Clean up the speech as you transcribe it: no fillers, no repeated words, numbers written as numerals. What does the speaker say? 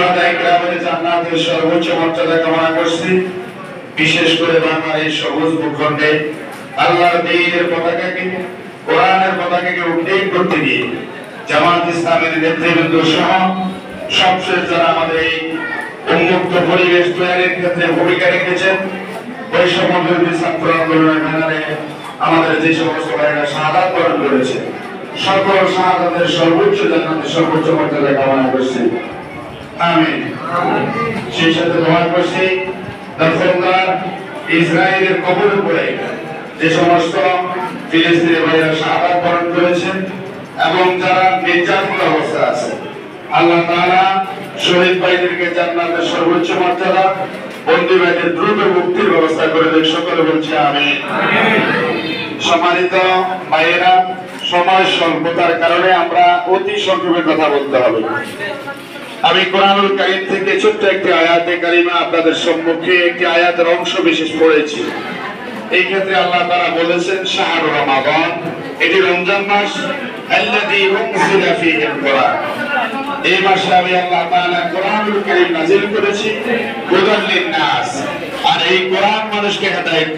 শুহাদায়ে কিরামের জান্নাতের সর্বোচ্চ মর্যাদা কামনা করছি। বিশেষ করে বাংলার এই সবুজ ভূখণ্ডে আল্লাহর দ্বীনের পতাকাকে, কোরআনের পতাকাকে উড্ডীন করতে গিয়ে জামাত ইসলামের নেতৃবৃন্দ সহ সবশেষ যারা আমাদের এই উন্মুক্ত পরিবেশ তৈরির ক্ষেত্রে ভূমিকা রেখেছেন, বৈষম্য বিরোধী ছাত্র আন্দোলনের ব্যানারে আমাদের যে সমস্ত ভাইয়েরা শাহাদাত বরণ করেছে, সকল শাহাদাতের সর্বোচ্চ জান্নাতের সর্বোচ্চ মর্যাদা কামনা করছি। আমিন। সেই সাথে দোয়া করছি দখলদার ইসরায়েলের কবরের পরে যে সমস্ত ফিলিস্তিনি ভাইয়েরা শাহাদাত বরণ করেছেন এবং যারা নির্যাতিত অবস্থা আছে, আল্লাহ তাআলা শহীদ ভাইদেরকে জান্নাতের সর্বোচ্চ মর্যাদা, বন্দী ভাইদের দ্রুত মুক্তির ব্যবস্থা করে দেন। সকলে বলছি আমিন। সম্মানিত ভাইয়েরা, সময় স্বল্পতার কারণে আমরা অতি সংক্ষেপে কথা বলতে হবে। আমি কোরআনুল কারীম থেকে ছোট্ট একটি আয়াতে কারিমা আপনাদের সম্মুখে একটি আয়াতের অংশ বিশেষ পড়েছি। এই ক্ষেত্রে আল্লাহ তাআলা বলেছেন শাহরু রমাদান, এটি রমজান মাস, আল্লাযী উনজিলা ফীহিল কুরআন। এই মাসে আমি আল্লাহ তাআলা কোরআনুল কারীম নাযিল করেছি হুদাল লিন-নাস, আর এই কোরআন মানুষকে হেদায়েত